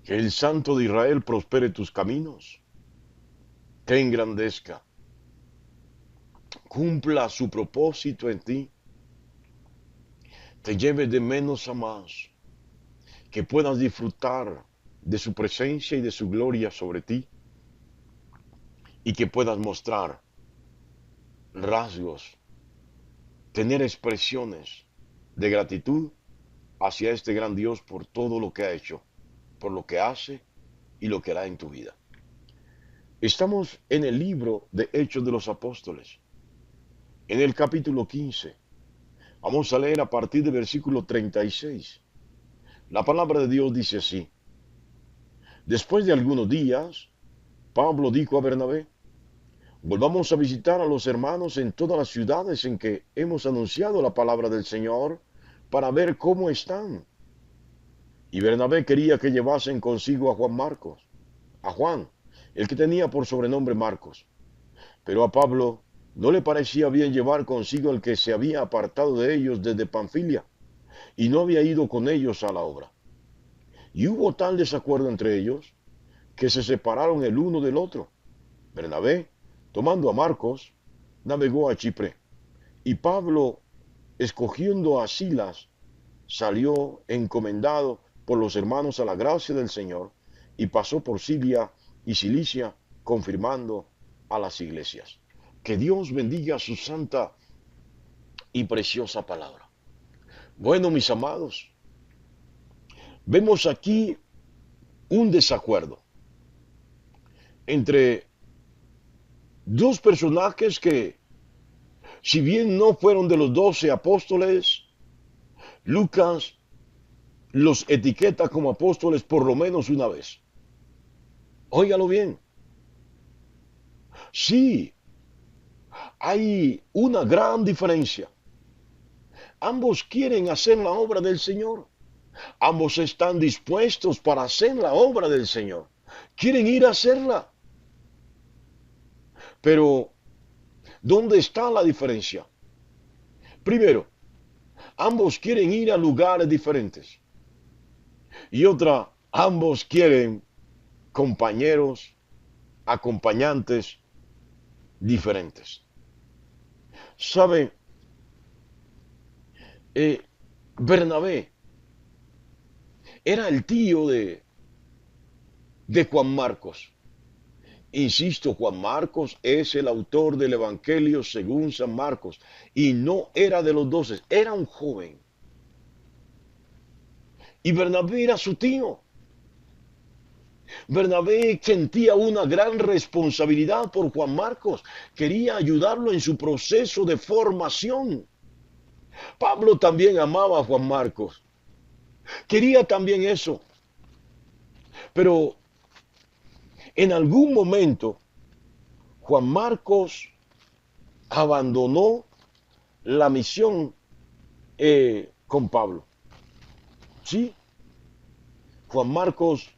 Que el Santo de Israel prospere tus caminos, te engrandezca, cumpla su propósito en ti, te lleve de menos a más, que puedas disfrutar de su presencia y de su gloria sobre ti y que puedas mostrar rasgos, tener expresiones de gratitud hacia este gran Dios por todo lo que ha hecho, por lo que hace y lo que hará en tu vida. Estamos en el libro de Hechos de los Apóstoles, en el capítulo 15. Vamos a leer a partir del versículo 36. La palabra de Dios dice así: Después de algunos días, Pablo dijo a Bernabé: Volvamos a visitar a los hermanos en todas las ciudades en que hemos anunciado la palabra del Señor para ver cómo están. Y Bernabé quería que llevasen consigo a Juan Marcos, a Juan, el que tenía por sobrenombre Marcos. Pero a Pablo no le parecía bien llevar consigo el que se había apartado de ellos desde Panfilia y no había ido con ellos a la obra. Y hubo tal desacuerdo entre ellos que se separaron el uno del otro. Bernabé, tomando a Marcos, navegó a Chipre, y Pablo, escogiendo a Silas, salió encomendado por los hermanos a la gracia del Señor, y pasó por Siria y Cilicia, confirmando a las iglesias. Que Dios bendiga su santa y preciosa palabra. Bueno, mis amados, vemos aquí un desacuerdo entre dos personajes que, si bien no fueron de los 12 apóstoles, Lucas los etiqueta como apóstoles por lo menos una vez. Óigalo bien. Sí, hay una gran diferencia. Ambos quieren hacer la obra del Señor. Ambos están dispuestos para hacer la obra del Señor. Quieren ir a hacerla. Pero, ¿dónde está la diferencia? Primero, ambos quieren ir a lugares diferentes. Y otra, ambos quieren compañeros, acompañantes diferentes. ¿Sabe? Bernabé era el tío de Juan Marcos. Insisto, Juan Marcos es el autor del Evangelio según San Marcos y no era de los 12, era un joven. Y Bernabé era su tío. Bernabé sentía una gran responsabilidad por Juan Marcos. Quería ayudarlo en su proceso de formación. Pablo también amaba a Juan Marcos. Quería también eso. Pero en algún momento Juan Marcos abandonó la misión con Pablo. Sí, Juan Marcos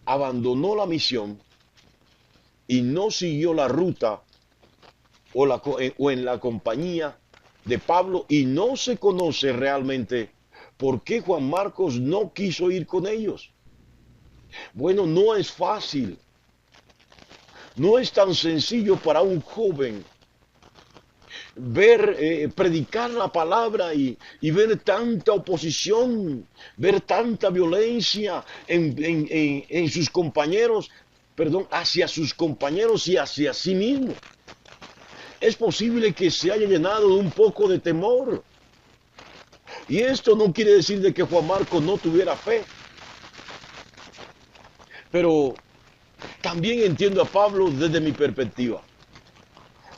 abandonó la misión y no siguió la ruta o en la compañía de Pablo y no se conoce realmente por qué Juan Marcos no quiso ir con ellos. Bueno, no es fácil, no es tan sencillo para un joven ver, predicar la palabra y ver tanta oposición, ver tanta violencia en sus compañeros, perdón, hacia sus compañeros y hacia sí mismo. Es posible que se haya llenado de un poco de temor. Y esto no quiere decir de que Juan Marcos no tuviera fe. Pero también entiendo a Pablo desde mi perspectiva.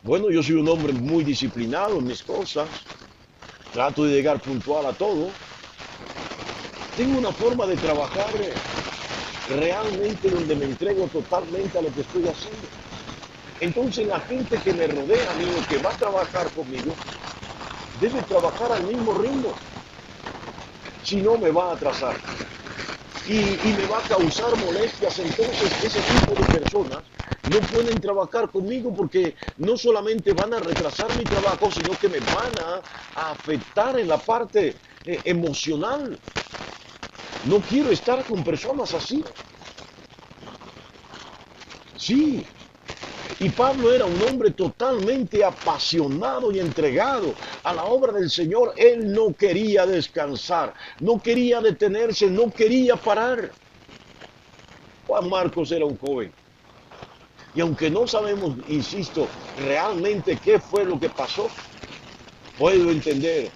Bueno, yo soy un hombre muy disciplinado en mis cosas. Trato de llegar puntual a todo. Tengo una forma de trabajar realmente donde me entrego totalmente a lo que estoy haciendo. Entonces la gente que me rodea a mí o que va a trabajar conmigo debe trabajar al mismo ritmo. Si no, me va a atrasar. Y me va a causar molestias. Entonces ese tipo de personas no pueden trabajar conmigo porque no solamente van a retrasar mi trabajo, sino que me van a afectar en la parte emocional. No quiero estar con personas así. Sí. Y Pablo era un hombre totalmente apasionado y entregado a la obra del Señor. Él no quería descansar, no quería detenerse, no quería parar. Juan Marcos era un joven. Y aunque no sabemos, insisto, realmente qué fue lo que pasó, puedo entender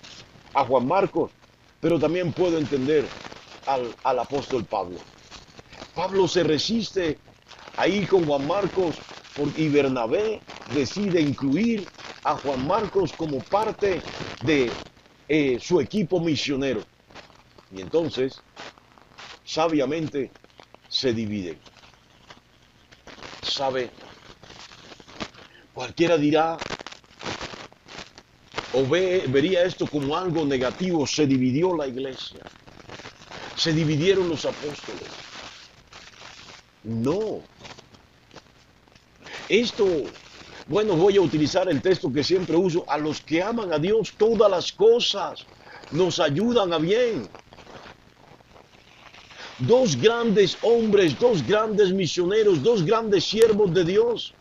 a Juan Marcos, pero también puedo entender al apóstol Pablo. Pablo se resiste ahí con Juan Marcos y Bernabé decide incluir a Juan Marcos como parte de su equipo misionero. Y entonces, sabiamente, se dividen. ¿Sabe? Cualquiera dirá o vería esto como algo negativo. Se dividió la iglesia. Se dividieron los apóstoles. No. Esto, bueno, voy a utilizar el texto que siempre uso. A los que aman a Dios, todas las cosas nos ayudan a bien. Dos grandes hombres, dos grandes misioneros, dos grandes siervos de Dios.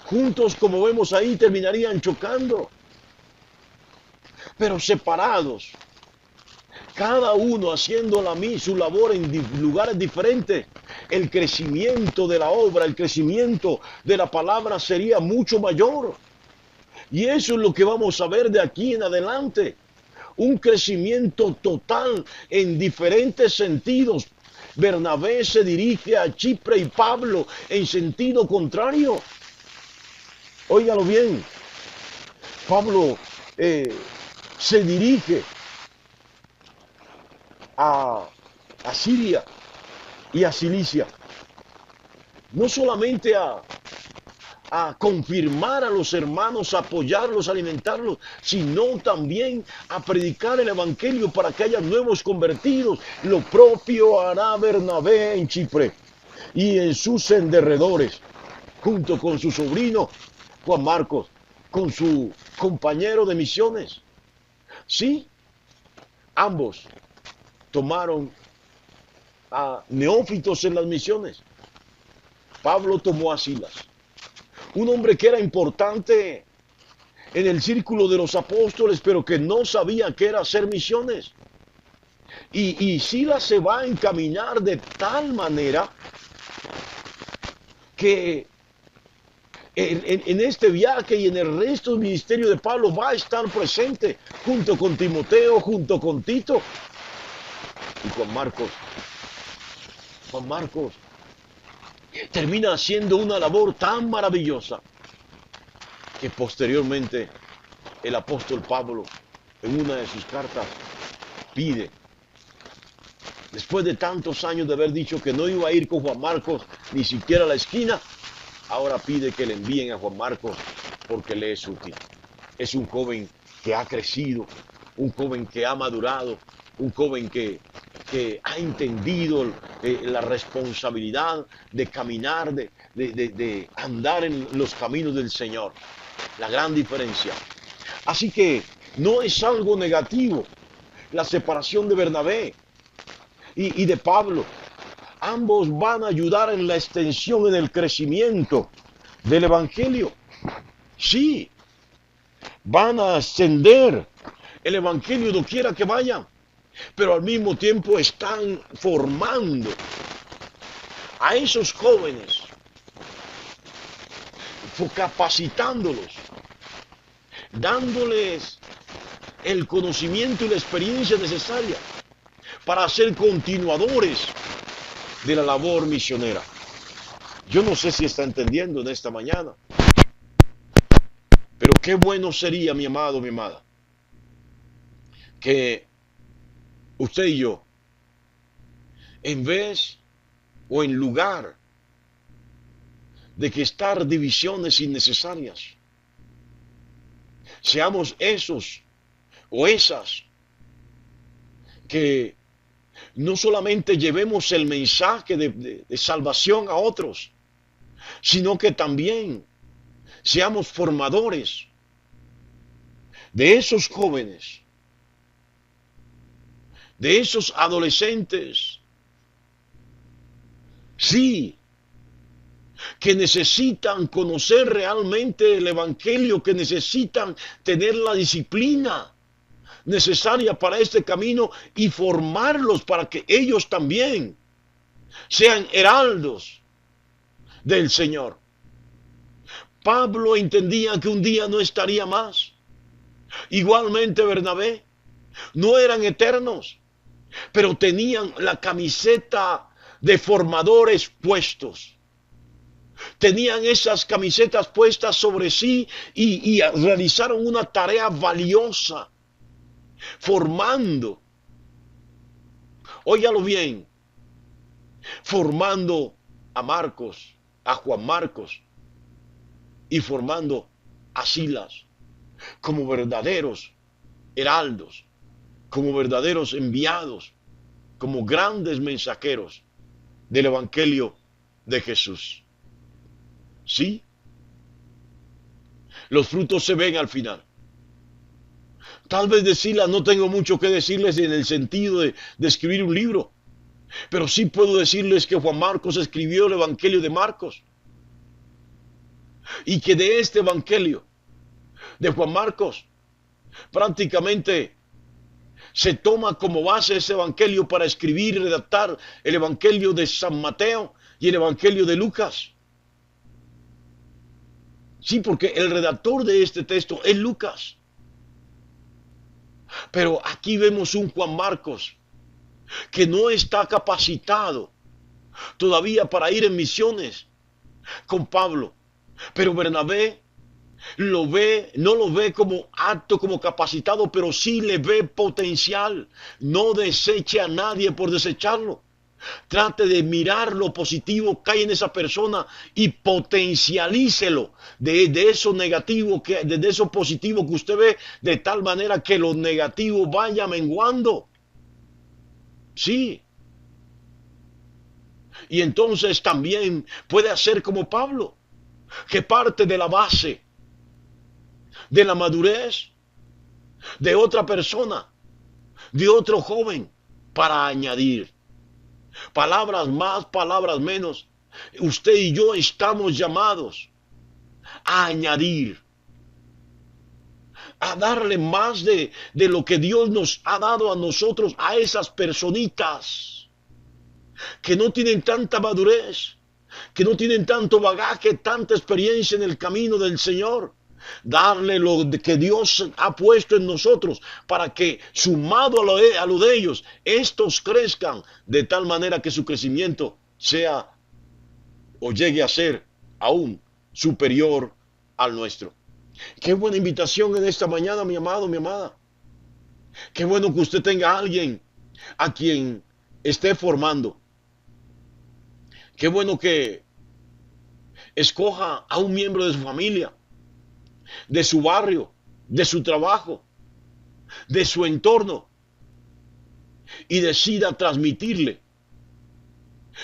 Juntos, como vemos ahí, terminarían chocando. Pero separados. Cada uno haciendo su labor en lugares diferentes. El crecimiento de la obra, el crecimiento de la palabra sería mucho mayor. Y eso es lo que vamos a ver de aquí en adelante. Un crecimiento total en diferentes sentidos. Bernabé se dirige a Chipre y Pablo en sentido contrario. Óigalo bien. Pablo se dirige a Siria y a Cilicia. No solamente a confirmar a los hermanos, a apoyarlos, a alimentarlos, sino también a predicar el evangelio para que haya nuevos convertidos. Lo propio hará Bernabé en Chipre y en sus derredores, junto con su sobrino Juan Marcos, con su compañero de misiones. Sí, ambos tomaron a neófitos en las misiones. Pablo tomó a Silas, un hombre que era importante en el círculo de los apóstoles, pero que no sabía qué era hacer misiones. Y Silas se va a encaminar de tal manera que en este viaje y en el resto del ministerio de Pablo va a estar presente junto con Timoteo, junto con Tito y Juan Marcos. Juan Marcos termina haciendo una labor tan maravillosa que posteriormente el apóstol Pablo en una de sus cartas pide, después de tantos años de haber dicho que no iba a ir con Juan Marcos ni siquiera a la esquina, ahora pide que le envíen a Juan Marcos porque le es útil. Es un joven que ha crecido, un joven que ha madurado, un joven que ha entendido la responsabilidad de caminar, de andar en los caminos del Señor. La gran diferencia. Así que no es algo negativo la separación de Bernabé y de Pablo. Ambos van a ayudar en la extensión, en el crecimiento del Evangelio. Sí, van a ascender el Evangelio doquiera que vayan, pero al mismo tiempo están formando a esos jóvenes, capacitándolos, dándoles el conocimiento y la experiencia necesaria para ser continuadores de la labor misionera. Yo no sé si está entendiendo en esta mañana, pero qué bueno sería, mi amado, mi amada, que usted y yo, en vez o en lugar de que estar divisiones innecesarias, seamos esos o esas que no solamente llevemos el mensaje de salvación a otros, sino que también seamos formadores de esos jóvenes de esos adolescentes, sí, que necesitan conocer realmente el Evangelio, que necesitan tener la disciplina necesaria para este camino y formarlos para que ellos también sean heraldos del Señor. Pablo entendía que un día no estaría más. Igualmente Bernabé, no eran eternos, pero tenían la camiseta de formadores puestos. Tenían esas camisetas puestas sobre sí y realizaron una tarea valiosa, formando, óigalo bien, formando a Marcos, a Juan Marcos y formando a Silas como verdaderos heraldos, como verdaderos enviados, como grandes mensajeros del Evangelio de Jesús. Sí, los frutos se ven al final. Tal vez de Silas no tengo mucho que decirles en el sentido de escribir un libro, pero sí puedo decirles que Juan Marcos escribió el Evangelio de Marcos y que de este Evangelio de Juan Marcos prácticamente se toma como base ese Evangelio para escribir y redactar el Evangelio de San Mateo y el Evangelio de Lucas. Sí, porque el redactor de este texto es Lucas. Pero aquí vemos un Juan Marcos que no está capacitado todavía para ir en misiones con Pablo. Pero Bernabé lo ve, no lo ve como apto, como capacitado, pero sí le ve potencial. No deseche a nadie por desecharlo. Trate de mirar lo positivo que hay en esa persona y potencialícelo de eso negativo, de eso positivo que usted ve, de tal manera que lo negativo vaya menguando. Sí. Y entonces también puede hacer como Pablo, que parte de la base de la madurez de otra persona, de otro joven, para añadir palabras más, palabras menos. Usted y yo estamos llamados a añadir, a darle más de lo que Dios nos ha dado a nosotros, a esas personitas que no tienen tanta madurez, que no tienen tanto bagaje, tanta experiencia en el camino del Señor. Darle lo que Dios ha puesto en nosotros para que, sumado a lo de ellos, estos crezcan de tal manera que su crecimiento sea o llegue a ser aún superior al nuestro. Qué buena invitación en esta mañana, mi amado, mi amada. Qué bueno que usted tenga a alguien a quien esté formando. Qué bueno que escoja a un miembro de su familia, de su barrio, de su trabajo, de su entorno, y decida transmitirle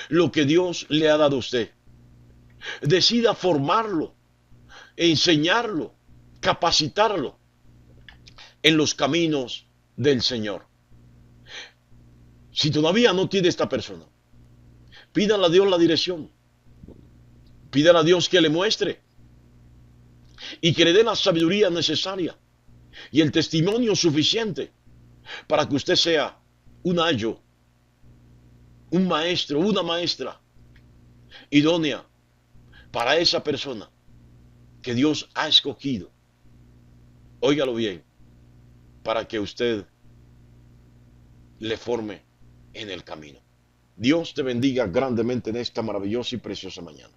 lo que Dios le ha dado a usted. Decida formarlo, enseñarlo, capacitarlo en los caminos del Señor. Si todavía no tiene esta persona, pídale a Dios la dirección. Pídale a Dios que le muestre y que le dé la sabiduría necesaria y el testimonio suficiente para que usted sea un ayo, un maestro, una maestra idónea para esa persona que Dios ha escogido. Óigalo bien, para que usted le forme en el camino. Dios te bendiga grandemente en esta maravillosa y preciosa mañana.